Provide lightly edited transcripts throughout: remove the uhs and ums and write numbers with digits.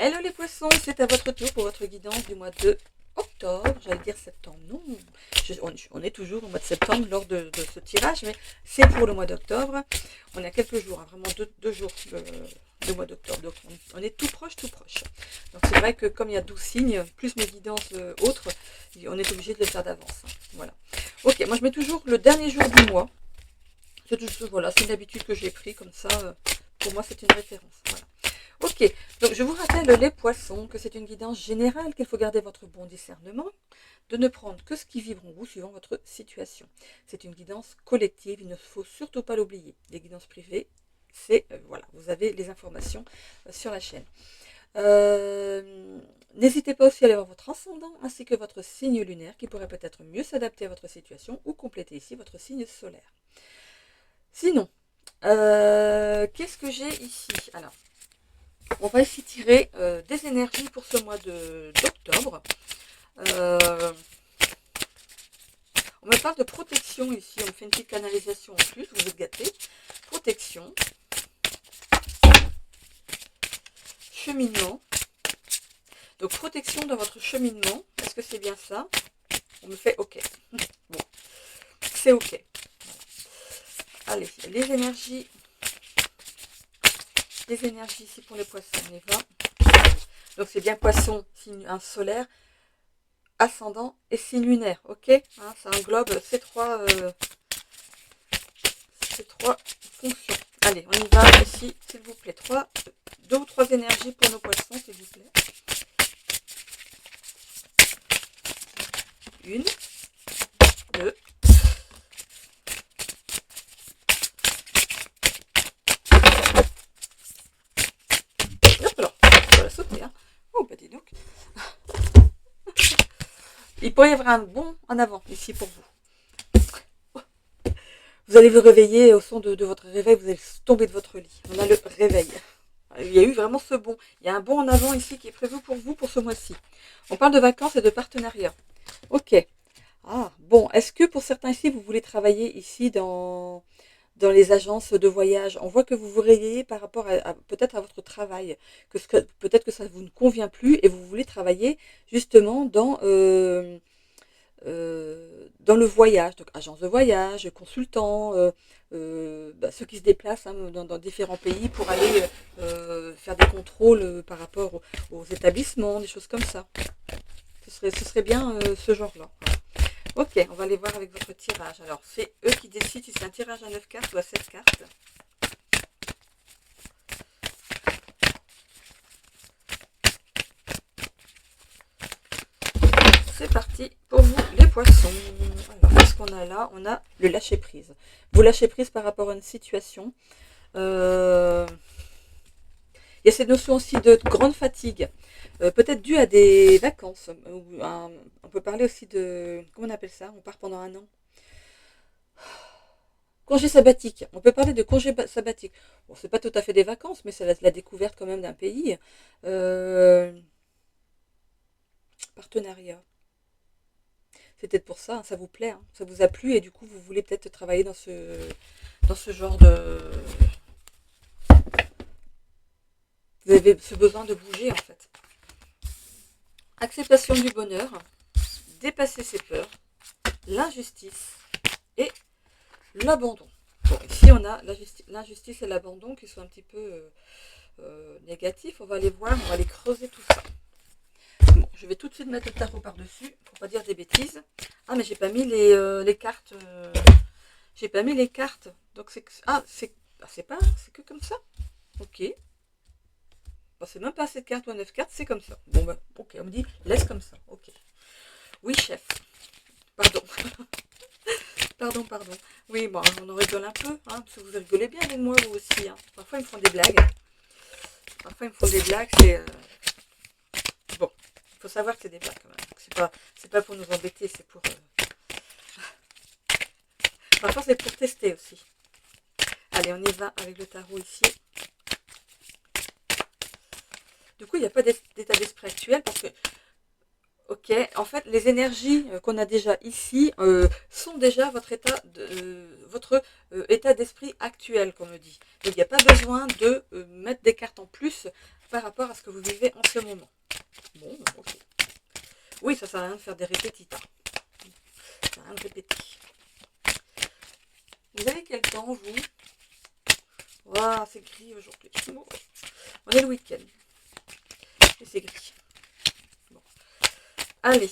Hello les poissons, c'est à votre tour pour votre guidance du mois de octobre, j'allais dire septembre, non, on est toujours au mois de septembre lors de ce tirage, mais c'est pour le mois d'octobre. On a quelques jours, hein, vraiment deux jours de mois d'octobre, donc on est tout proche, tout proche. Donc c'est vrai que comme il y a 12 signes, plus mes guidances autres, on est obligé de les faire d'avance. Hein, voilà. Ok, moi je mets toujours le dernier jour du mois. Voilà, c'est une habitude que j'ai pris comme ça. Pour moi, c'est une référence. Voilà. Ok, donc je vous rappelle les poissons que c'est une guidance générale, qu'il faut garder votre bon discernement, de ne prendre que ce qui vibre en vous suivant votre situation. C'est une guidance collective, il ne faut surtout pas l'oublier. Les guidances privées, c'est, voilà, vous avez les informations sur la chaîne. N'hésitez pas aussi à aller voir votre ascendant ainsi que votre signe lunaire qui pourrait peut-être mieux s'adapter à votre situation ou compléter ici votre signe solaire. Sinon, qu'est-ce que j'ai ici? Alors, on va ici tirer des énergies pour ce mois d'octobre. On me parle de protection ici. On me fait une petite canalisation en plus. Vous êtes gâtés. Protection. Cheminement. Donc, protection dans votre cheminement. Est-ce que c'est bien ça? On me fait OK. Bon, c'est OK. Allez, les énergies ici pour les poissons. On y va. Donc, c'est bien poisson, signe solaire, ascendant et signe lunaire, ok, hein, ça englobe ces trois fonctions. Allez, on y va ici, s'il vous plaît. Deux ou trois énergies pour nos poissons, s'il vous plaît. Une, deux, hop là, on va la sauter, hein. Oh, bah dis donc. Il pourrait y avoir un bond en avant ici pour vous. Vous allez vous réveiller au son de votre réveil, vous allez tomber de votre lit. On a le réveil. Il y a eu vraiment ce bond. Il y a un bond en avant ici qui est prévu pour vous pour ce mois-ci. On parle de vacances et de partenariat. Ok. Ah, bon. Est-ce que pour certains ici, vous voulez travailler ici dans les agences de voyage? On voit que vous vous réveillez par rapport peut-être à votre travail. Peut-être que ça vous ne convient plus et vous voulez travailler justement dans le voyage, donc agence de voyage, consultants, ceux qui se déplacent hein, dans différents pays pour aller faire des contrôles par rapport aux établissements, des choses comme ça. Ce serait bien ce genre-là. Ok, on va aller voir avec votre tirage. Alors, c'est eux qui décident si c'est un tirage à 9 cartes ou à 7 cartes. C'est parti pour vous les poissons. Alors, qu'est-ce qu'on a là? On a le lâcher prise. Vous lâchez prise par rapport à une situation. Il y a cette notion aussi de grande fatigue, peut-être due à des vacances. On peut parler aussi de, comment on appelle ça? On part pendant un an. Congé sabbatique. On peut parler de congé sabbatique. Bon, c'est pas tout à fait des vacances, mais c'est la découverte quand même d'un pays. Partenariat. C'est peut-être pour ça, hein, ça vous plaît, hein, ça vous a plu et du coup vous voulez peut-être travailler dans ce genre de... Vous avez ce besoin de bouger en fait. Acceptation du bonheur, dépasser ses peurs, l'injustice et l'abandon. Bon, ici on a l'injustice et l'abandon qui sont un petit peu négatifs. On va aller voir, on va aller creuser tout ça. Bon, je vais tout de suite mettre le tarot par-dessus pour pas dire des bêtises. Ah, mais j'ai pas mis les cartes. J'ai pas mis les cartes. Donc c'est que comme ça. Ok. Bon, c'est même pas 7 cartes ou 9 cartes, c'est comme ça. Bon bah, ok, on me dit laisse comme ça. Ok. Oui, chef. Pardon. Pardon. Oui, bon, on en rigole un peu, hein, parce que vous rigolez bien avec moi, vous aussi. Hein. Parfois, ils me font des blagues. C'est... Bon, il faut savoir que c'est des blagues quand même. C'est pas pour nous embêter, c'est pour... Parfois, c'est pour tester aussi. Allez, on y va avec le tarot ici. Du coup, il n'y a pas d'état d'esprit actuel parce que... Ok, en fait, les énergies qu'on a déjà ici sont déjà votre état d'esprit actuel, comme on dit. Donc, il n'y a pas besoin de mettre des cartes en plus par rapport à ce que vous vivez en ce moment. Bon, ok. Oui, ça sert à rien de faire des répétitas. Ça sert à rien de répéter. Vous avez quel temps, vous? Waouh, c'est gris aujourd'hui. On est le week-end. Et c'est gris. Bon. Allez.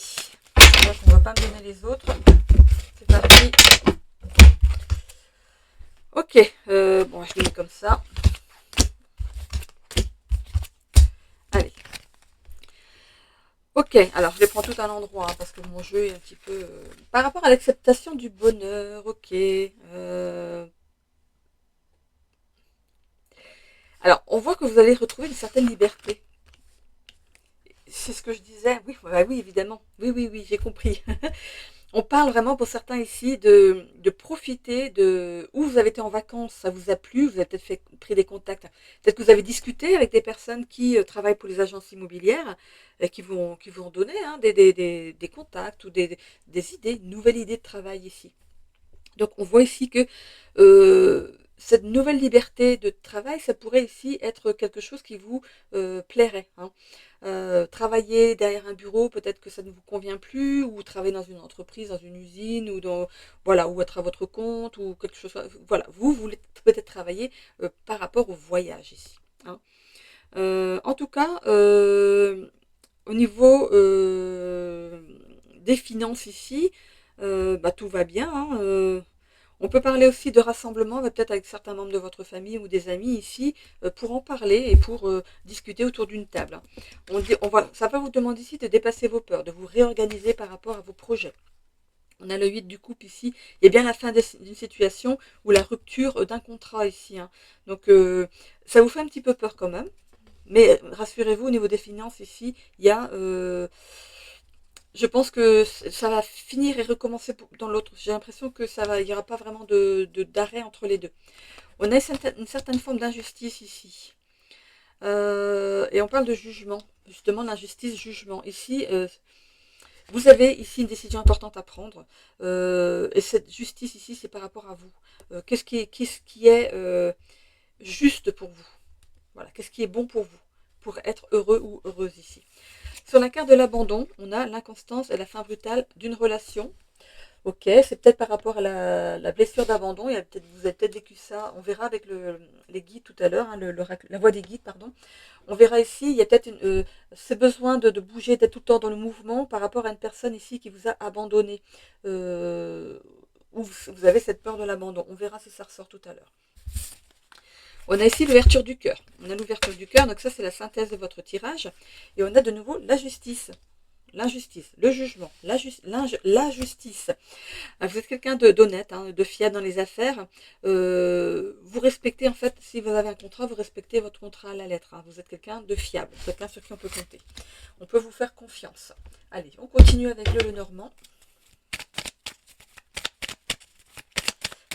Donc, on va pas me donner les autres. C'est parti. Ok. Bon, je les mets comme ça. Allez. Ok, alors je les prends tout à l'endroit hein, parce que mon jeu est un petit peu... par rapport à l'acceptation du bonheur, ok. Alors, on voit que vous allez retrouver une certaine liberté. C'est ce que je disais. Oui, bah oui, évidemment. Oui, oui, oui, j'ai compris. On parle vraiment pour certains ici de profiter de où vous avez été en vacances, ça vous a plu, vous avez peut-être pris des contacts, peut-être que vous avez discuté avec des personnes qui travaillent pour les agences immobilières et qui vous ont donné hein, des contacts ou des idées, une nouvelle idée de travail ici. Donc on voit ici que cette nouvelle liberté de travail, ça pourrait ici être quelque chose qui vous plairait. Hein. Travailler derrière un bureau, peut-être que ça ne vous convient plus, ou travailler dans une entreprise, dans une usine, ou dans voilà, ou être à votre compte, ou quelque chose. Voilà, vous voulez peut-être travailler par rapport au voyage ici. Hein. En tout cas, au niveau des finances ici, bah, tout va bien. Hein, on peut parler aussi de rassemblement, peut-être avec certains membres de votre famille ou des amis ici, pour en parler et pour discuter autour d'une table. Ça va vous demander ici de dépasser vos peurs, de vous réorganiser par rapport à vos projets. On a le 8 du couple ici. Il y a bien la fin d'une situation ou la rupture d'un contrat ici. Hein. Donc, ça vous fait un petit peu peur quand même. Mais rassurez-vous, au niveau des finances ici, il y a... je pense que ça va finir et recommencer dans l'autre. J'ai l'impression que il n'y aura pas vraiment d'arrêt entre les deux. On a une certaine forme d'injustice ici. Et on parle de jugement, justement d'injustice, jugement. Ici, vous avez ici une décision importante à prendre. Et cette justice ici, c'est par rapport à vous. Qu'est-ce qui est juste pour vous? Voilà, qu'est-ce qui est bon pour vous? Pour être heureux ou heureuse ici. Sur la carte de l'abandon, on a l'inconstance et la fin brutale d'une relation. Ok, c'est peut-être par rapport à la blessure d'abandon. Vous avez peut-être vécu ça. On verra avec les guides tout à l'heure, hein, la voix des guides, pardon. On verra ici, il y a peut-être ce besoin de bouger, d'être tout le temps dans le mouvement par rapport à une personne ici qui vous a abandonné. Ou vous avez cette peur de l'abandon. On verra si ça ressort tout à l'heure. On a ici l'ouverture du cœur. On a l'ouverture du cœur, donc ça c'est la synthèse de votre tirage. Et on a de nouveau la justice. L'injustice, le jugement, la justice. Vous êtes quelqu'un d'honnête, hein, de fiable dans les affaires. Vous respectez, en fait, si vous avez un contrat, vous respectez votre contrat à la lettre. Hein. Vous êtes quelqu'un de fiable, quelqu'un sur qui on peut compter. On peut vous faire confiance. Allez, on continue avec le Lenormand.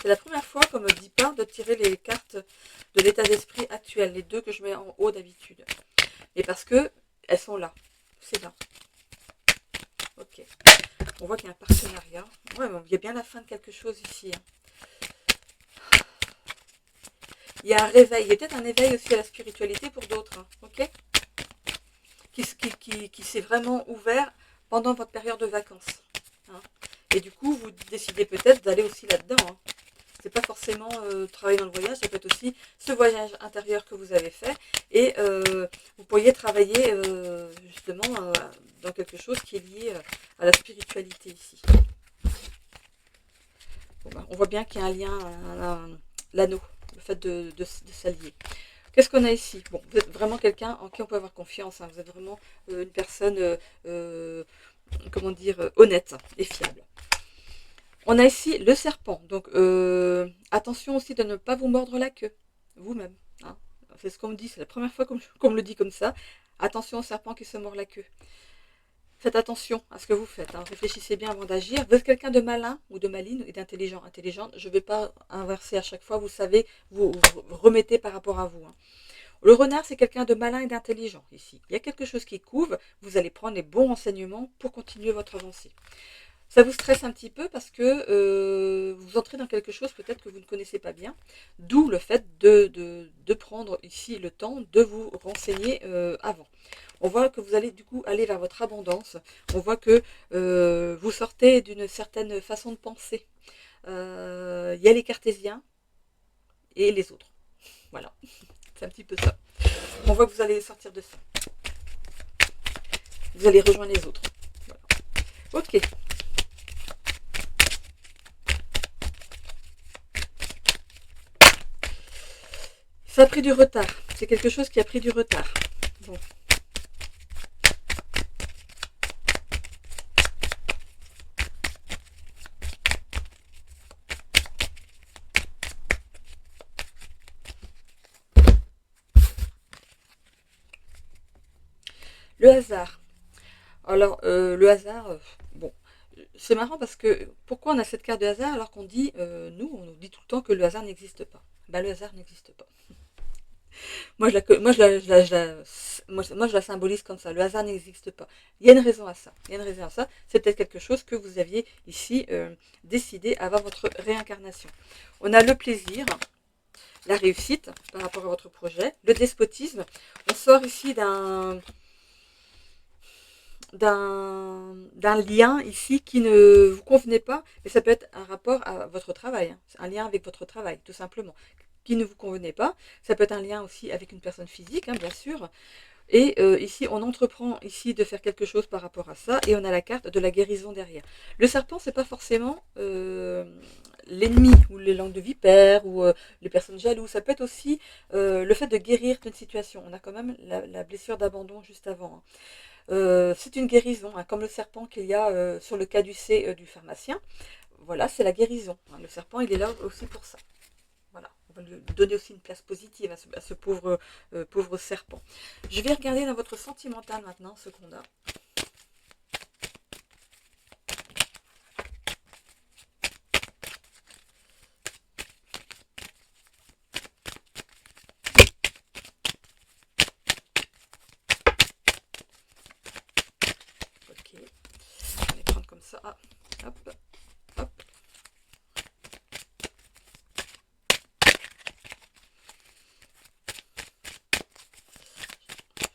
C'est la première fois, comme dit pas, de tirer les cartes de l'état d'esprit actuel, les deux que je mets en haut d'habitude. Et parce que elles sont là. C'est là. Ok. On voit qu'il y a un partenariat. Ouais, il y a bien la fin de quelque chose ici. Hein. Il y a un réveil. Il y a peut-être un éveil aussi à la spiritualité pour d'autres. Hein. Ok. Qui s'est vraiment ouvert pendant votre période de vacances. Hein. Et du coup, vous décidez peut-être d'aller aussi là-dedans. Hein. C'est pas forcément travailler dans le voyage, ça peut être aussi ce voyage intérieur que vous avez fait. Et vous pourriez travailler justement dans quelque chose qui est lié à la spiritualité ici. Bon, ben, on voit bien qu'il y a un lien, l'anneau, le fait de s'allier. Qu'est-ce qu'on a ici? Bon, vous êtes vraiment quelqu'un en qui on peut avoir confiance. Hein. Vous êtes vraiment une personne, comment dire, honnête et fiable. On a ici le serpent. Donc, attention aussi de ne pas vous mordre la queue, vous-même. Hein. C'est ce qu'on me dit, c'est la première fois qu'on me le dit comme ça. Attention au serpent qui se mord la queue. Faites attention à ce que vous faites. Hein. Réfléchissez bien avant d'agir. Vous êtes quelqu'un de malin ou de maligne et d'intelligent. Intelligente, je ne vais pas inverser à chaque fois. Vous savez, vous remettez par rapport à vous. Hein. Le renard, c'est quelqu'un de malin et d'intelligent ici. Il y a quelque chose qui couve. Vous allez prendre les bons renseignements pour continuer votre avancée. Ça vous stresse un petit peu parce que vous entrez dans quelque chose peut-être que vous ne connaissez pas bien, d'où le fait de prendre ici le temps de vous renseigner avant. On voit que vous allez du coup aller vers votre abondance, on voit que vous sortez d'une certaine façon de penser. Il y a les cartésiens et les autres. Voilà, c'est un petit peu ça. On voit que vous allez sortir de ça. Vous allez rejoindre les autres. Voilà. Ok. Ça a pris du retard. C'est quelque chose qui a pris du retard. Bon. Le hasard. Alors, le hasard, bon, c'est marrant parce que pourquoi on a cette carte de hasard alors qu'on dit, nous, on nous dit tout le temps que le hasard n'existe pas. Ben, le hasard n'existe pas. Moi, je la symbolise comme ça. Le hasard n'existe pas. Il y a une raison à ça. Il y a une raison à ça. C'est peut-être quelque chose que vous aviez ici décidé avant votre réincarnation. On a le plaisir, la réussite par rapport à votre projet, le despotisme. On sort ici d'un lien ici qui ne vous convenait pas, et ça peut être un rapport à votre travail, hein. C'est un lien avec votre travail, tout simplement, qui ne vous convenait pas. Ça peut être un lien aussi avec une personne physique, hein, bien sûr. Et ici, on entreprend ici de faire quelque chose par rapport à ça, et on a la carte de la guérison derrière. Le serpent, c'est pas forcément l'ennemi, ou les langues de vipère, ou les personnes jalouses. Ça peut être aussi le fait de guérir d'une situation. On a quand même la blessure d'abandon juste avant, hein. C'est une guérison, hein, comme le serpent qu'il y a sur le caducée du pharmacien. Voilà, c'est la guérison, hein. Le serpent, il est là aussi pour ça. Voilà, on va lui donner aussi une place positive à ce pauvre serpent. Je vais regarder dans votre sentimental maintenant ce qu'on a. Ok, je vais prendre comme ça. Ah, hop, hop.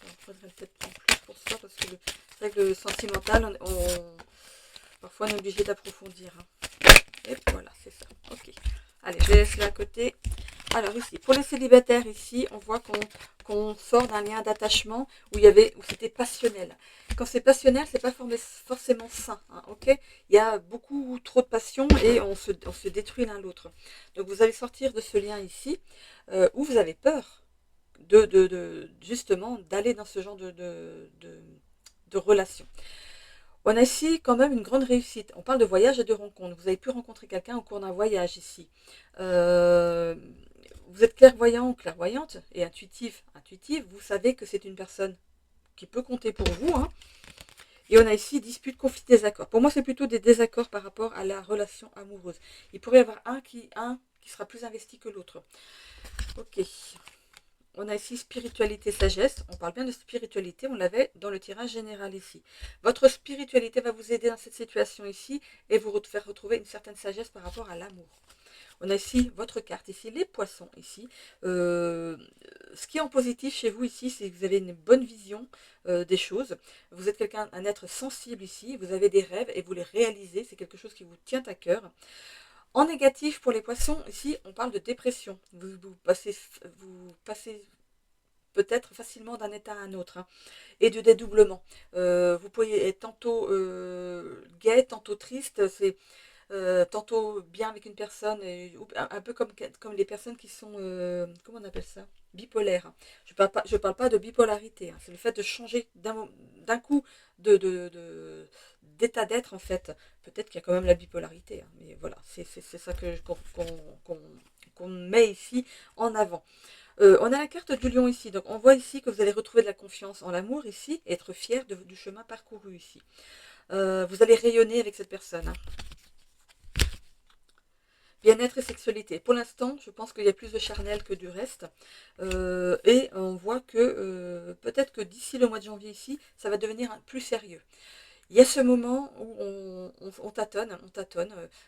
J'en faudrait peut-être en plus pour ça parce que c'est vrai que le sentimental, parfois on est obligé d'approfondir, hein. Et voilà, c'est ça. Ok. Allez, je vais laisser là à côté. Alors ici, pour les célibataires, ici, on voit qu'on sort d'un lien d'attachement où c'était passionnel. Quand c'est passionnel, c'est pas forcément sain, hein, ok. Il y a beaucoup trop de passion et on se détruit l'un l'autre. Donc vous allez sortir de ce lien ici où vous avez peur justement d'aller dans ce genre de relation. On a ici quand même une grande réussite. On parle de voyage et de rencontre. Vous avez pu rencontrer quelqu'un au cours d'un voyage ici. Vous êtes clairvoyant ou clairvoyante et intuitive. Vous savez que c'est une personne qui peut compter pour vous, hein. Et on a ici dispute, conflit, désaccord. Pour moi, c'est plutôt des désaccords par rapport à la relation amoureuse. Il pourrait y avoir un qui sera plus investi que l'autre. Ok. On a ici spiritualité, sagesse. On parle bien de spiritualité. On l'avait dans le tirage général ici. Votre spiritualité va vous aider dans cette situation ici et vous faire retrouver une certaine sagesse par rapport à l'amour. On a ici votre carte, ici les poissons, ici. Ce qui est en positif chez vous ici, c'est que vous avez une bonne vision des choses. Vous êtes un être sensible ici. Vous avez des rêves et vous les réalisez. C'est quelque chose qui vous tient à cœur. En négatif, pour les poissons, ici, on parle de dépression. Vous passez peut-être facilement d'un état à un autre, hein, et de dédoublement. Vous pourriez être tantôt gai, tantôt triste, tantôt bien avec une personne, un peu comme les personnes qui sont, comment on appelle ça, bipolaires, hein. Je parle pas de bipolarité, hein. C'est le fait de changer d'un coup d'état d'être en fait. Peut-être qu'il y a quand même la bipolarité, hein, mais voilà, c'est ça qu'on met ici en avant. On a la carte du lion ici, donc on voit ici que vous allez retrouver de la confiance en l'amour ici, et être fier du chemin parcouru ici. Vous allez rayonner avec cette personne, hein. Bien-être et sexualité. Pour l'instant, je pense qu'il y a plus de charnel que du reste. Et on voit que peut-être que d'ici le mois de janvier ici, ça va devenir plus sérieux. Il y a ce moment où on tâtonne,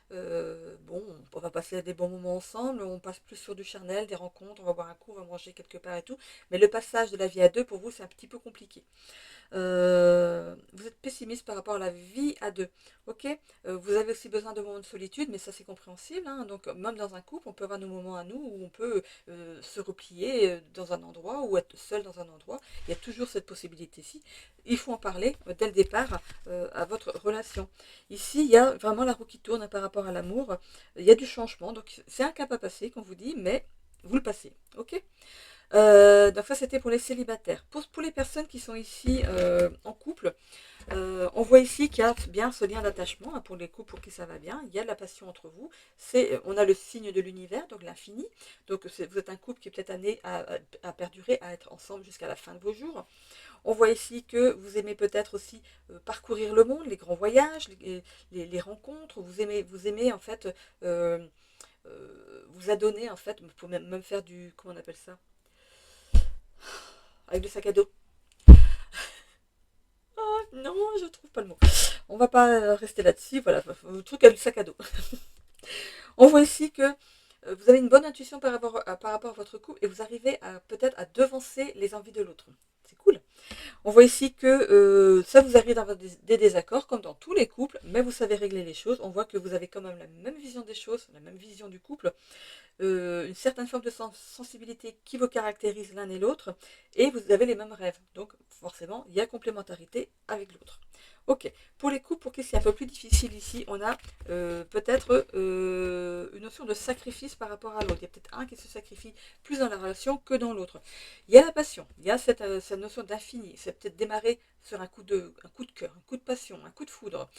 bon, on va passer des bons moments ensemble, on passe plus sur du charnel, des rencontres, on va boire un coup, on va manger quelque part et tout, mais le passage de la vie à deux, pour vous, c'est un petit peu compliqué. Vous êtes pessimiste par rapport à la vie à deux. Ok. Vous avez aussi besoin de moments de solitude, mais ça c'est compréhensible, hein. Donc même dans un couple, on peut avoir nos moments à nous où on peut se replier dans un endroit ou être seul dans un endroit. Il y a toujours cette possibilité-ci. Il faut en parler dès le départ à votre relation. Ici, il y a vraiment la roue qui tourne, hein, par rapport à l'amour. Il y a du changement, donc c'est un cap à passer, qu'on vous dit, mais vous le passez. Ok. Donc ça c'était pour les célibataires. Pour les personnes qui sont ici en couple, on voit ici qu'il y a bien ce lien d'attachement, hein, pour les couples pour qui ça va bien. Il y a de la passion entre vous. On a le signe de l'univers, donc l'infini. Donc vous êtes un couple qui est peut-être amené à perdurer, à être ensemble jusqu'à la fin de vos jours. On voit ici que vous aimez peut-être aussi parcourir le monde, les grands voyages, les rencontres. Vous aimez en fait vous adonner en fait, pour même faire du, comment on appelle ça, avec le sac à dos. Oh non, je trouve pas le mot. On va pas rester là-dessus. Voilà, le truc avec le sac à dos. On voit ici que vous avez une bonne intuition par rapport à votre couple et vous arrivez peut-être à devancer les envies de l'autre. C'est cool. On voit ici que ça vous arrive d'avoir des désaccords, comme dans tous les couples, mais vous savez régler les choses. On voit que vous avez quand même la même vision des choses, la même vision du couple, une certaine forme de sensibilité qui vous caractérise l'un et l'autre, et vous avez les mêmes rêves. Donc forcément, il y a complémentarité avec l'autre. Ok, pour les couples pour qui c'est un peu plus difficile ici, on a peut-être une notion de sacrifice par rapport à l'autre. Il y a peut-être un qui se sacrifie plus dans la relation que dans l'autre. Il y a la passion, il y a cette notion d'infini. C'est peut-être démarrer sur un coup de cœur, un coup de passion, un coup de foudre.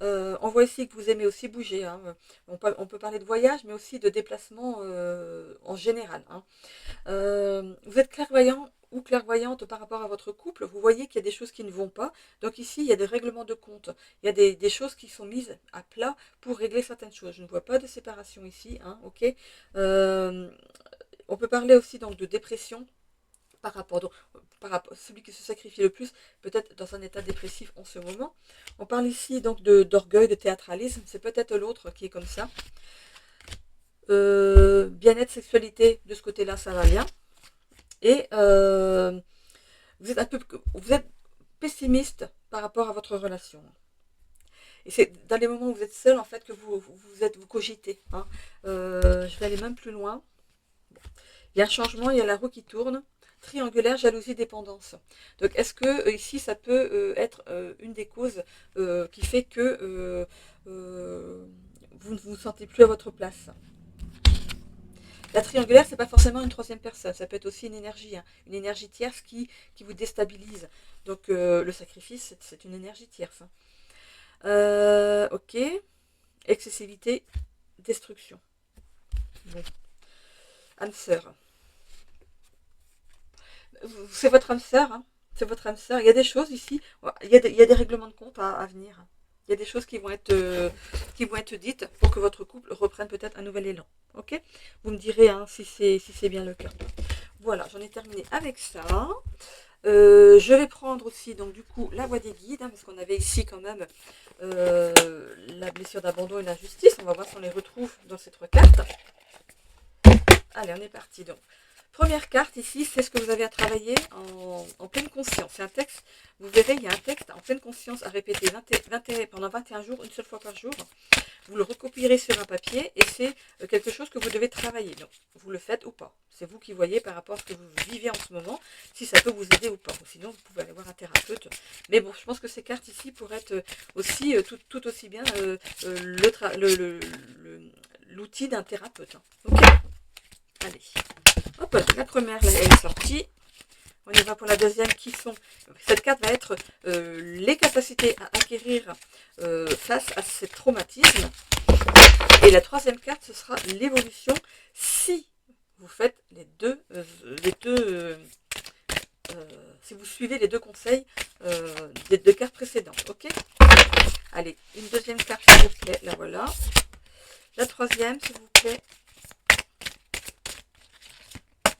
On voit ici que vous aimez aussi bouger, hein. On peut parler de voyage, mais aussi de déplacement en général, hein. Vous êtes clairvoyant ou clairvoyante par rapport à votre couple, vous voyez qu'il y a des choses qui ne vont pas. Donc ici, il y a des règlements de compte. Il y a des choses qui sont mises à plat pour régler certaines choses. Je ne vois pas de séparation ici, hein, ok. On peut parler aussi donc de dépression par rapport à celui qui se sacrifie le plus, peut-être dans un état dépressif en ce moment. On parle ici donc d'orgueil, de théâtralisme. C'est peut-être l'autre qui est comme ça. Bien-être, sexualité, de ce côté-là, ça va bien. Et vous êtes pessimiste par rapport à votre relation. Et c'est dans les moments où vous êtes seul, en fait, que vous cogitez, hein. Je vais aller même plus loin. Il y a un changement, il y a la roue qui tourne. Triangulaire, jalousie, dépendance. Donc, est-ce que ici, ça peut être une des causes qui fait que vous ne vous sentez plus à votre place? La triangulaire, c'est pas forcément une troisième personne, ça peut être aussi hein, une énergie tierce qui vous déstabilise. Donc le sacrifice, c'est une énergie tierce, hein. Ok, excessivité, destruction. Bon. Âme sœur. C'est votre âme sœur, hein. C'est votre âme sœur. Il y a des choses ici, il y a des règlements de compte à venir. Il y a des choses qui vont être dites pour que votre couple reprenne peut-être un nouvel élan. Ok. Vous me direz, hein, si c'est bien le cas. Voilà, j'en ai terminé avec ça. Je vais prendre aussi donc du coup la voie des guides, hein, parce qu'on avait ici quand même la blessure d'abandon et l'injustice. On va voir si on les retrouve dans ces trois cartes. Allez, on est parti donc. Première carte ici, c'est ce que vous avez à travailler en pleine conscience. C'est un texte, vous verrez, il y a un texte en pleine conscience à répéter pendant 21 jours, une seule fois par jour. Vous le recopierez sur un papier et c'est quelque chose que vous devez travailler. Donc, vous le faites ou pas. C'est vous qui voyez par rapport à ce que vous vivez en ce moment, si ça peut vous aider ou pas. Ou sinon, vous pouvez aller voir un thérapeute. Mais bon, je pense que ces cartes ici pourraient être aussi tout aussi bien l'outil d'un thérapeute, hein. Ok. Allez, hop, la première là, elle est sortie. On y va pour la deuxième qui sont... Cette carte va être les capacités à acquérir face à ces traumatismes. Et la troisième carte, ce sera l'évolution si vous faites si vous suivez les deux conseils des deux cartes précédentes. Ok. Allez, une deuxième carte s'il vous plaît, la voilà. La troisième s'il vous plaît.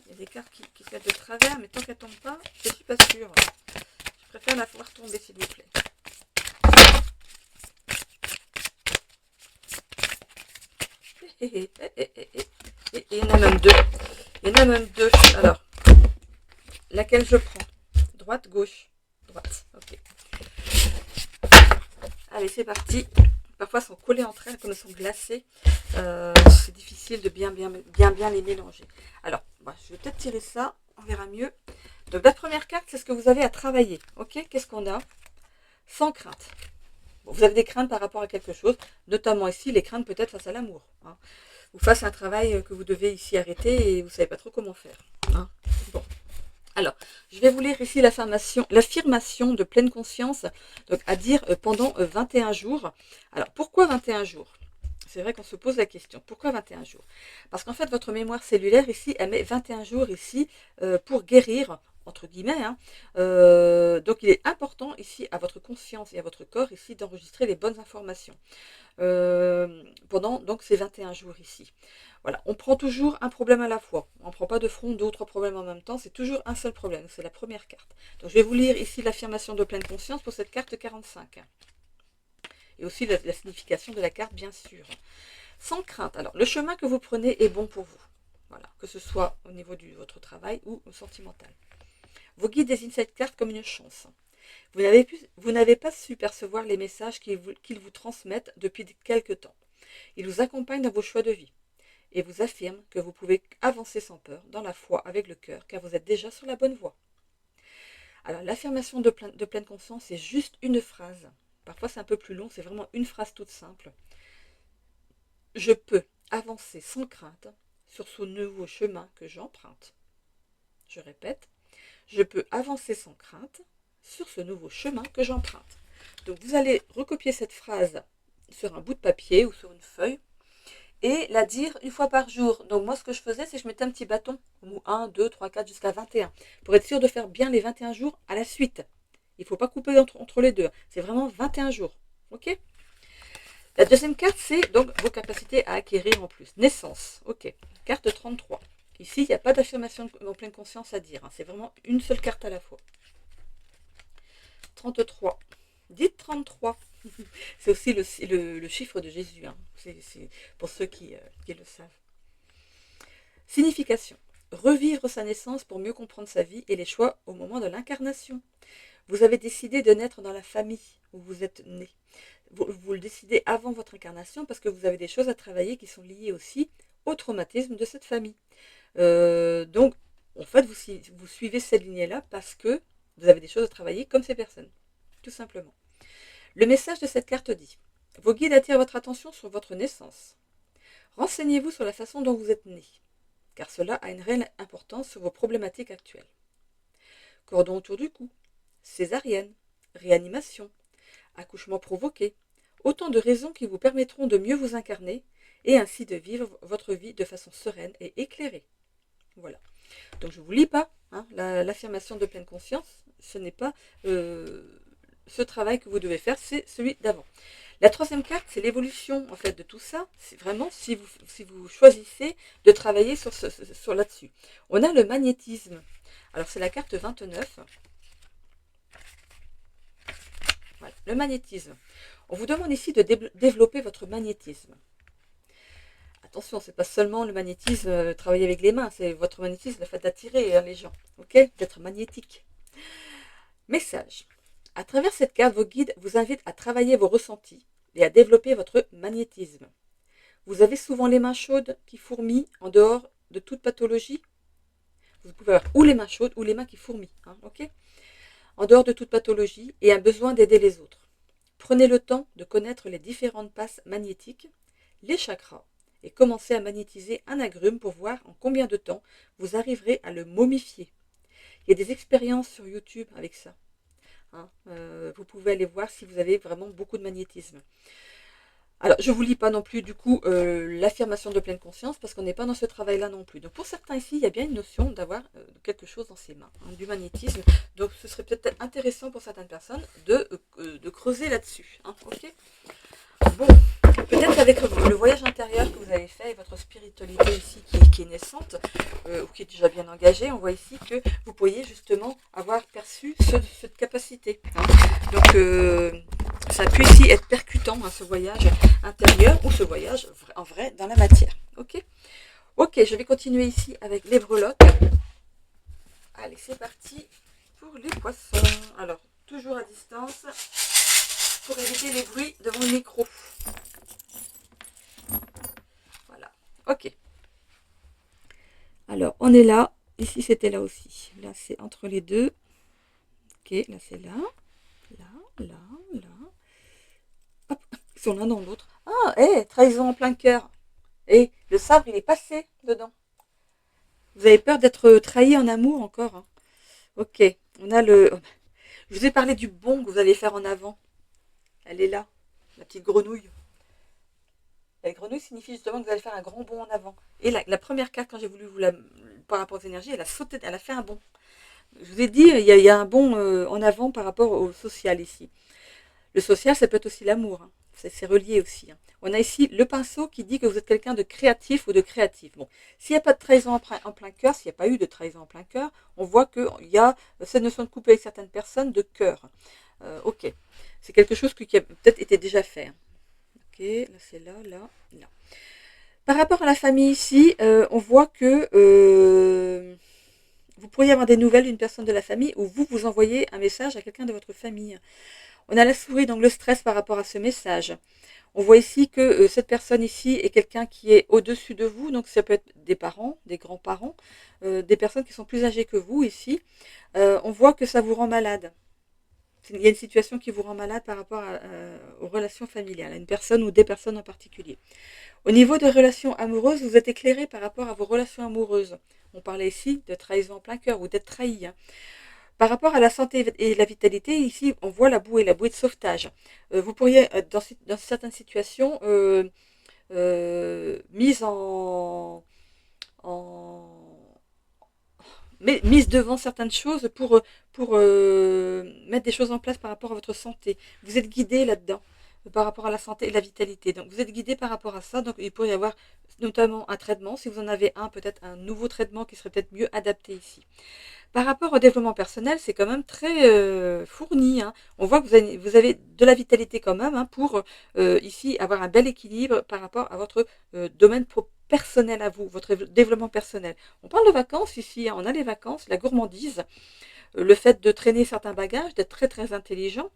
Il y a des cartes qui se mettent de travers, mais tant qu'elles ne tombent pas, je ne suis pas sûre. Je préfère la voir tomber, s'il vous plaît. Et il y en a même deux. Il y en a même deux. Alors, laquelle je prends? Droite, gauche? Droite. Ok. Allez, c'est parti. Parfois, elles sont collées entre elles, comme elles sont glacées. C'est difficile de bien les mélanger. Alors, je vais peut-être tirer ça. On verra mieux. Donc, la première carte, c'est ce que vous avez à travailler. Ok. Qu'est-ce qu'on a? Sans crainte. Bon, vous avez des craintes par rapport à quelque chose, notamment ici, les craintes peut-être face à l'amour. Hein, ou face à un travail que vous devez ici arrêter et vous ne savez pas trop comment faire. Hein. Bon. Alors, je vais vous lire ici l'affirmation de pleine conscience, donc à dire pendant 21 jours. Alors, pourquoi 21 jours? C'est vrai qu'on se pose la question. Pourquoi 21 jours? Parce qu'en fait, votre mémoire cellulaire ici, elle met 21 jours ici pour guérir, entre guillemets. Hein. Donc, il est important ici à votre conscience et à votre corps ici d'enregistrer les bonnes informations pendant donc ces 21 jours ici. Voilà, on prend toujours un problème à la fois. On ne prend pas de front 2 ou 3 problèmes en même temps. C'est toujours un seul problème. C'est la première carte. Donc, je vais vous lire ici l'affirmation de pleine conscience pour cette carte 45. Et aussi la signification de la carte, bien sûr. Sans crainte. Alors, le chemin que vous prenez est bon pour vous. Voilà, que ce soit au niveau de votre travail ou sentimental. Vos guides désignent cette carte comme une chance. Vous n'avez pas su percevoir les messages qu'ils vous transmettent depuis quelque temps. Ils vous accompagnent dans vos choix de vie et vous affirment que vous pouvez avancer sans peur, dans la foi, avec le cœur, car vous êtes déjà sur la bonne voie. Alors, l'affirmation de pleine conscience, c'est juste une phrase. Parfois, c'est un peu plus long, c'est vraiment une phrase toute simple. Je peux avancer sans crainte sur ce nouveau chemin que j'emprunte. Je répète, je peux avancer sans crainte sur ce nouveau chemin que j'emprunte. Donc, vous allez recopier cette phrase sur un bout de papier ou sur une feuille et la dire une fois par jour. Donc, moi, ce que je faisais, c'est que je mettais un petit bâton, 1, 2, 3, 4, jusqu'à 21, pour être sûr de faire bien les 21 jours à la suite. Il ne faut pas couper entre les deux. C'est vraiment 21 jours. Ok? La deuxième carte, c'est donc vos capacités à acquérir en plus. Naissance. Ok. Carte 33. Ici, il n'y a pas d'affirmation en pleine conscience à dire. Hein. C'est vraiment une seule carte à la fois. 33. Dites 33. C'est aussi le chiffre de Jésus. Hein. C'est pour ceux qui le savent. Signification. Revivre sa naissance pour mieux comprendre sa vie et les choix au moment de l'incarnation. Vous avez décidé de naître dans la famille où vous êtes né. Vous le décidez avant votre incarnation parce que vous avez des choses à travailler qui sont liées aussi au traumatisme de cette famille. Donc, en fait, vous suivez cette lignée-là parce que vous avez des choses à travailler comme ces personnes, tout simplement. Le message de cette carte dit « Vos guides attirent votre attention sur votre naissance. Renseignez-vous sur la façon dont vous êtes né, car cela a une réelle importance sur vos problématiques actuelles. Cordon autour du cou, césarienne, réanimation, accouchement provoqué, autant de raisons qui vous permettront de mieux vous incarner et ainsi de vivre votre vie de façon sereine et éclairée. » Voilà. Donc je ne vous lis pas hein, l'affirmation de pleine conscience. Ce n'est pas ce travail que vous devez faire, c'est celui d'avant. La troisième carte, c'est l'évolution en fait de tout ça. C'est vraiment si vous choisissez de travailler sur là-dessus. On a le magnétisme. Alors c'est la carte 29. Voilà, le magnétisme. On vous demande ici de développer votre magnétisme. Attention, ce n'est pas seulement le magnétisme, travailler avec les mains, c'est votre magnétisme, le fait d'attirer les gens, ok, d'être magnétique. Message. À travers cette carte, vos guides vous invitent à travailler vos ressentis et à développer votre magnétisme. Vous avez souvent les mains chaudes qui fourmillent en dehors de toute pathologie. Vous pouvez avoir ou les mains chaudes ou les mains qui fourmillent, hein, ok, en dehors de toute pathologie et un besoin d'aider les autres. Prenez le temps de connaître les différentes passes magnétiques, les chakras, et commencez à magnétiser un agrume pour voir en combien de temps vous arriverez à le momifier. Il y a des expériences sur YouTube avec ça. Hein, vous pouvez aller voir si vous avez vraiment beaucoup de magnétisme. Alors, je ne vous lis pas non plus du coup l'affirmation de pleine conscience parce qu'on n'est pas dans ce travail-là non plus. Donc, pour certains ici, il y a bien une notion d'avoir quelque chose dans ses mains, hein, du magnétisme. Donc, ce serait peut-être intéressant pour certaines personnes de creuser là-dessus. Hein, ok ? Bon, peut-être avec le voyage intérieur que vous avez fait et votre spiritualité ici qui est naissante ou qui est déjà bien engagée, on voit ici que vous pourriez justement avoir perçu cette capacité. Hein. Donc, ça peut ici être percutant, hein, ce voyage intérieur ou ce voyage en vrai dans la matière. Ok, ok, je vais continuer ici avec les breloques. Allez, c'est parti pour les poissons. Alors, toujours à distance pour éviter les bruits devant le micro. Voilà, ok. Alors, on est là. Ici, c'était là aussi. Là, c'est entre les deux. Ok, là, c'est là. Là, là, là. Hop, ils sont l'un dans l'autre. Ah, hé, trahison en plein cœur. Et le sabre, il est passé dedans. Vous avez peur d'être trahi en amour encore, hein. Ok, on a le... Je vous ai parlé du bond que vous allez faire en avant. Elle est là, la petite grenouille. La grenouille signifie justement que vous allez faire un grand bond en avant. Et la première carte, quand j'ai voulu vous la... par rapport aux énergies, elle a sauté, elle a fait un bond. Je vous ai dit, il y a un bond en avant par rapport au social ici. Le social, ça peut être aussi l'amour, hein. C'est relié aussi, hein. On a ici le pinceau qui dit que vous êtes quelqu'un de créatif ou de créatif. Bon, s'il n'y a pas de trahison en plein cœur, s'il n'y a pas eu de trahison en plein cœur, on voit qu'il y a cette notion de couple avec certaines personnes de cœur. Ok, c'est quelque chose qui a peut-être été déjà fait, hein. Ok, là c'est là, là, là. Par rapport à la famille ici, on voit que vous pourriez avoir des nouvelles d'une personne de la famille ou vous envoyez un message à quelqu'un de votre famille. On a la souris, donc le stress par rapport à ce message. On voit ici que cette personne ici est quelqu'un qui est au-dessus de vous, donc ça peut être des parents, des grands-parents, des personnes qui sont plus âgées que vous ici. On voit que ça vous rend malade. Il y a une situation qui vous rend malade par rapport aux relations familiales, à une personne ou des personnes en particulier. Au niveau des relations amoureuses, vous êtes éclairé par rapport à vos relations amoureuses. On parlait ici de trahison en plein cœur ou d'être trahi, hein. Par rapport à la santé et la vitalité, ici, on voit la bouée de sauvetage. Vous pourriez, dans certaines situations, mise mise devant certaines choses pour mettre des choses en place par rapport à votre santé. Vous êtes guidé là-dedans par rapport à la santé et la vitalité. Donc vous êtes guidé par rapport à ça. Donc il pourrait y avoir notamment un traitement. Si vous en avez un, peut-être un nouveau traitement qui serait peut-être mieux adapté ici. Par rapport au développement personnel, c'est quand même très fourni, hein. On voit que vous avez de la vitalité quand même, hein, pour ici avoir un bel équilibre par rapport à votre domaine personnel à vous, votre développement personnel. On parle de vacances ici, hein, on a les vacances, la gourmandise, le fait de traîner certains bagages, d'être très très intelligente.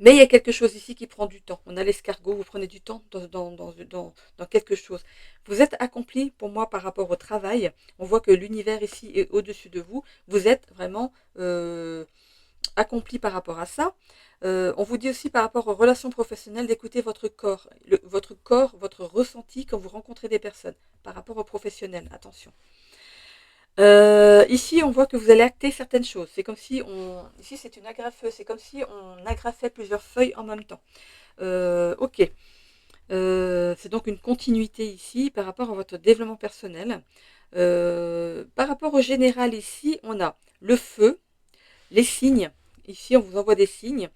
Mais il y a quelque chose ici qui prend du temps. On a l'escargot, vous prenez du temps dans quelque chose. Vous êtes accompli pour moi par rapport au travail. On voit que l'univers ici est au-dessus de vous. Vous êtes vraiment accompli par rapport à ça. On vous dit aussi par rapport aux relations professionnelles d'écouter votre corps. Votre ressenti quand vous rencontrez des personnes. Par rapport aux professionnels, attention. Ici, on voit que vous allez acter certaines choses. C'est comme si ici, c'est une agrafeuse. C'est comme si on agrafait plusieurs feuilles en même temps. Ok. C'est donc une continuité ici par rapport à votre développement personnel. Par rapport au général ici, on a le feu, les signes. Ici, on vous envoie des signes.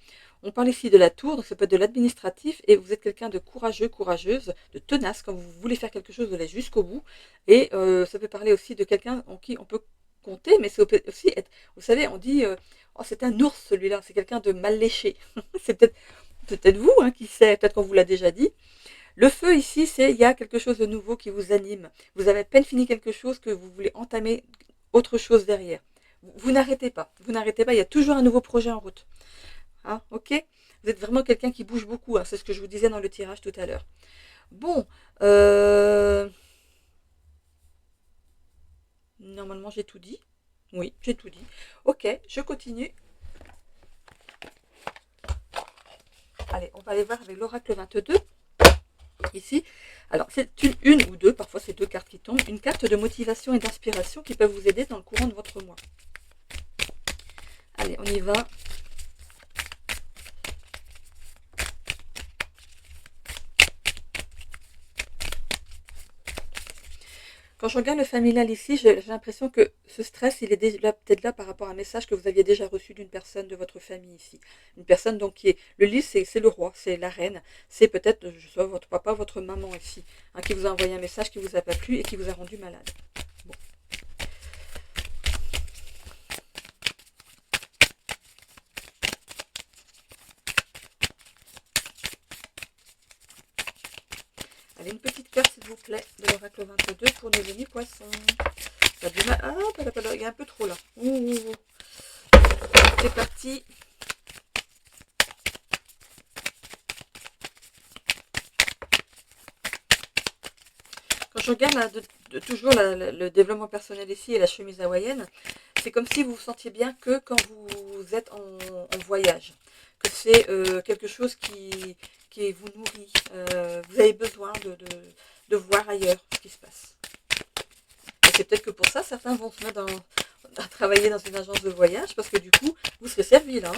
On parle ici de la tour, donc ça peut être de l'administratif, et vous êtes quelqu'un de courageux, courageuse, de tenace, quand vous voulez faire quelque chose, vous allez jusqu'au bout. Et ça peut parler aussi de quelqu'un en qui on peut compter, mais ça peut aussi être, vous savez, on dit, oh, c'est un ours celui-là, c'est quelqu'un de mal léché. C'est peut-être vous, hein, qui sait, peut-être qu'on vous l'a déjà dit. Le feu ici, c'est il y a quelque chose de nouveau qui vous anime. Vous avez à peine fini quelque chose que vous voulez entamer autre chose derrière. Vous n'arrêtez pas, il y a toujours un nouveau projet en route. Hein, ok. Vous êtes vraiment quelqu'un qui bouge beaucoup, hein, c'est ce que je vous disais dans le tirage tout à l'heure. Bon, normalement j'ai tout dit. Oui, j'ai tout dit. Ok, je continue. Allez, on va aller voir avec l'oracle 22. Ici, alors c'est une ou deux, parfois c'est deux cartes qui tombent, une carte de motivation et d'inspiration qui peuvent vous aider dans le courant de votre mois. Allez, on y va. Quand je regarde le familial ici, j'ai l'impression que ce stress, il est déjà peut-être là par rapport à un message que vous aviez déjà reçu d'une personne de votre famille ici. Une personne donc qui est... Le lys, c'est le roi, c'est la reine. C'est peut-être, je sais, votre papa, votre maman ici, hein, qui vous a envoyé un message qui vous a pas plu et qui vous a rendu malade. Bon. Allez, une petite carte, s'il vous plaît, de l'oracle 22 pour nos amis poissons. Ça a du mal. Ah, il y a un peu trop là. Ouh. C'est parti. Quand je regarde là, toujours le développement personnel ici et la chemise hawaïenne, c'est comme si vous vous sentiez bien que quand vous êtes en voyage. Que c'est quelque chose qui vous nourrit. Vous avez besoin de voir ailleurs ce qui se passe. Et c'est peut-être que pour ça, certains vont se mettre à travailler dans une agence de voyage, parce que du coup, vous serez servi là.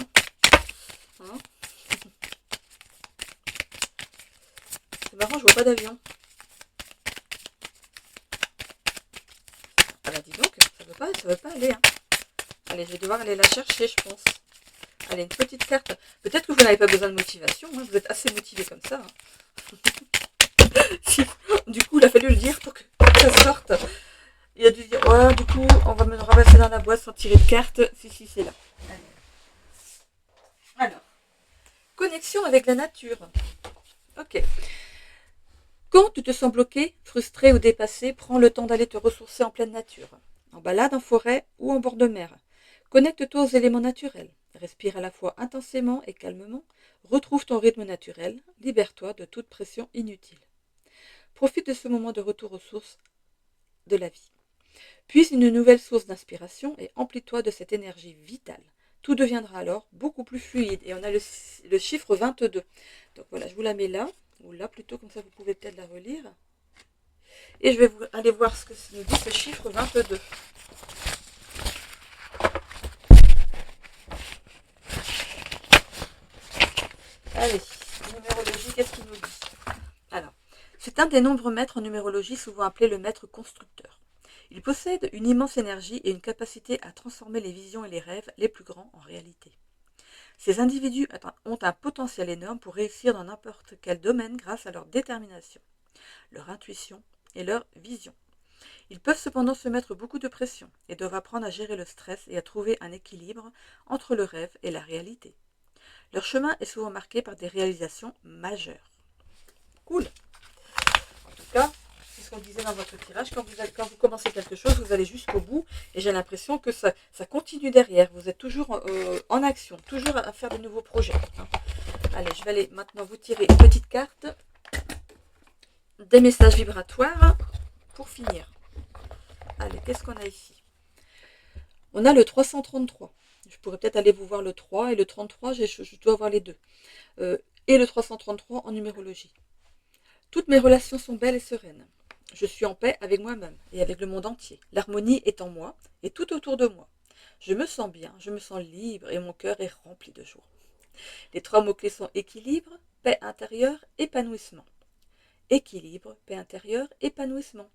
Hein. C'est marrant, je vois pas d'avion. Ah bah dis donc, ça veut pas aller. Hein. Allez, je vais devoir aller la chercher, je pense. Allez, une petite carte. Peut-être que vous n'avez pas besoin de motivation. Hein. Vous êtes assez motivé comme ça. Hein. Du coup, il a fallu le dire pour que ça sorte. Il a dû dire, ouais, du coup, on va me ramasser dans la boîte sans tirer de carte. Si, c'est là. Allez. Alors, connexion avec la nature. Ok. Quand tu te sens bloqué, frustré ou dépassé, prends le temps d'aller te ressourcer en pleine nature. En balade, en forêt ou en bord de mer. Connecte-toi aux éléments naturels. Respire à la fois intensément et calmement. Retrouve ton rythme naturel. Libère-toi de toute pression inutile. Profite de ce moment de retour aux sources de la vie. Puise une nouvelle source d'inspiration et emplis-toi de cette énergie vitale. Tout deviendra alors beaucoup plus fluide. Et on a le chiffre 22. Donc voilà, je vous la mets là, ou là plutôt, comme ça vous pouvez peut-être la relire. Et je vais aller voir ce que nous dit ce chiffre 22. Allez, numérologie, qu'est-ce qu'il nous dit? Alors, c'est un des nombreux maîtres en numérologie, souvent appelé le maître constructeur. Il possède une immense énergie et une capacité à transformer les visions et les rêves les plus grands en réalité. Ces individus ont un potentiel énorme pour réussir dans n'importe quel domaine grâce à leur détermination, leur intuition et leur vision. Ils peuvent cependant se mettre beaucoup de pression et doivent apprendre à gérer le stress et à trouver un équilibre entre le rêve et la réalité. Leur chemin est souvent marqué par des réalisations majeures. Cool. En tout cas, c'est ce qu'on disait dans votre tirage. Quand vous commencez quelque chose, vous allez jusqu'au bout. Et j'ai l'impression que ça continue derrière. Vous êtes toujours en action, toujours à faire de nouveaux projets. Hein. Allez, je vais aller maintenant vous tirer une petite carte des messages vibratoires pour finir. Allez, qu'est-ce qu'on a ici? On a le 333. Je pourrais peut-être aller vous voir le 3 et le 33, je dois avoir les deux. Et le 333 en numérologie. Toutes mes relations sont belles et sereines. Je suis en paix avec moi-même et avec le monde entier. L'harmonie est en moi et tout autour de moi. Je me sens bien, je me sens libre et mon cœur est rempli de joie. Les trois mots-clés sont équilibre, paix intérieure, épanouissement. Équilibre, paix intérieure, épanouissement.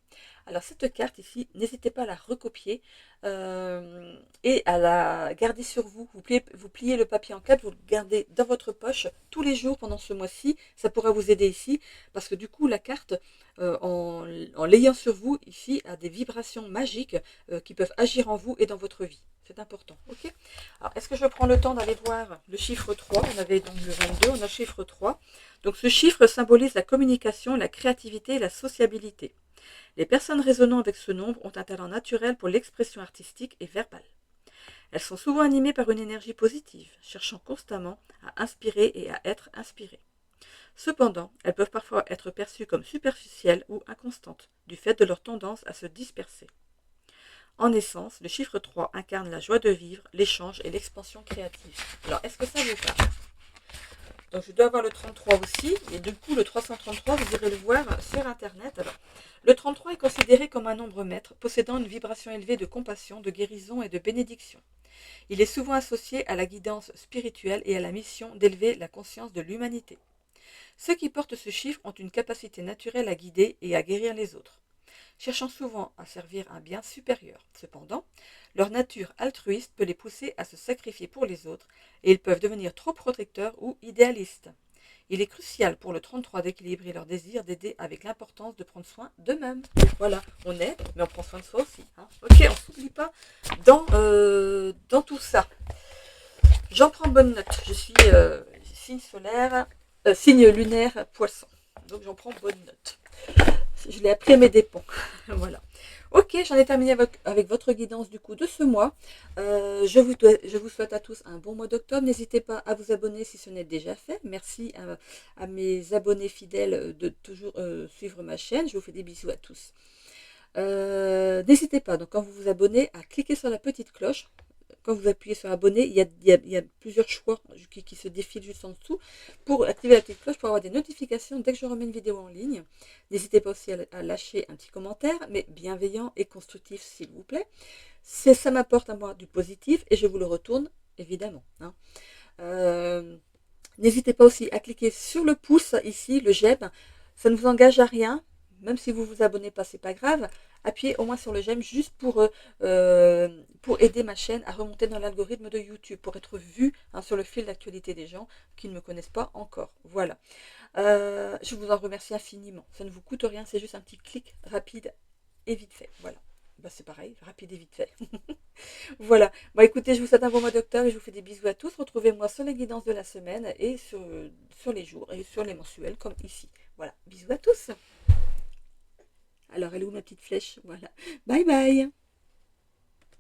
Alors cette carte ici, n'hésitez pas à la recopier et à la garder sur vous. Vous pliez le papier en quatre, vous le gardez dans votre poche tous les jours pendant ce mois-ci. Ça pourra vous aider ici parce que du coup la carte, en l'ayant sur vous ici, a des vibrations magiques qui peuvent agir en vous et dans votre vie. C'est important. Ok. Alors est-ce que je prends le temps d'aller voir le chiffre 3? On avait donc le 22, on a le chiffre 3. Donc ce chiffre symbolise la communication, la créativité et la sociabilité. Les personnes résonnant avec ce nombre ont un talent naturel pour l'expression artistique et verbale. Elles sont souvent animées par une énergie positive, cherchant constamment à inspirer et à être inspirées. Cependant, elles peuvent parfois être perçues comme superficielles ou inconstantes, du fait de leur tendance à se disperser. En essence, le chiffre 3 incarne la joie de vivre, l'échange et l'expansion créative. Alors, est-ce que ça vous parle? Donc, je dois avoir le 33 aussi, et du coup, le 333, vous irez le voir sur Internet. Alors, le 33 est considéré comme un nombre maître, possédant une vibration élevée de compassion, de guérison et de bénédiction. Il est souvent associé à la guidance spirituelle et à la mission d'élever la conscience de l'humanité. Ceux qui portent ce chiffre ont une capacité naturelle à guider et à guérir les autres, cherchant souvent à servir un bien supérieur. Cependant, leur nature altruiste peut les pousser à se sacrifier pour les autres et ils peuvent devenir trop protecteurs ou idéalistes. Il est crucial pour le 33 d'équilibrer leur désir d'aider avec l'importance de prendre soin d'eux-mêmes. Voilà, on aide, mais on prend soin de soi aussi. Hein. Ok, on ne s'oublie pas dans tout ça. J'en prends bonne note. Je suis signe solaire, signe lunaire poisson. Donc j'en prends bonne note. Je l'ai appris à mes dépens. Voilà. Ok, j'en ai terminé avec votre guidance du coup de ce mois. Je vous souhaite à tous un bon mois d'octobre. N'hésitez pas à vous abonner si ce n'est déjà fait. Merci à mes abonnés fidèles de toujours suivre ma chaîne. Je vous fais des bisous à tous. N'hésitez pas, donc quand vous vous abonnez, à cliquer sur la petite cloche. Quand vous appuyez sur abonner, il y a plusieurs choix qui se défilent juste en dessous pour activer la petite cloche pour avoir des notifications dès que je remets une vidéo en ligne. N'hésitez pas aussi à lâcher un petit commentaire, mais bienveillant et constructif s'il vous plaît. Ça m'apporte à moi du positif et je vous le retourne évidemment. Hein. N'hésitez pas aussi à cliquer sur le pouce ici, le j'aime. Ça ne vous engage à rien. Même si vous vous abonnez pas, c'est pas grave. Appuyez au moins sur le j'aime juste pour aider ma chaîne à remonter dans l'algorithme de YouTube, pour être vu hein, sur le fil d'actualité des gens qui ne me connaissent pas encore. Voilà. Je vous en remercie infiniment. Ça ne vous coûte rien, c'est juste un petit clic rapide et vite fait. Voilà. Bah, c'est pareil, rapide et vite fait. Voilà. Bon, écoutez, je vous souhaite un bon mois d'octobre et je vous fais des bisous à tous. Retrouvez-moi sur les guidances de la semaine et sur les jours et sur les mensuels comme ici. Voilà. Bisous à tous. Alors, elle est où ma petite flèche? Voilà. Bye bye.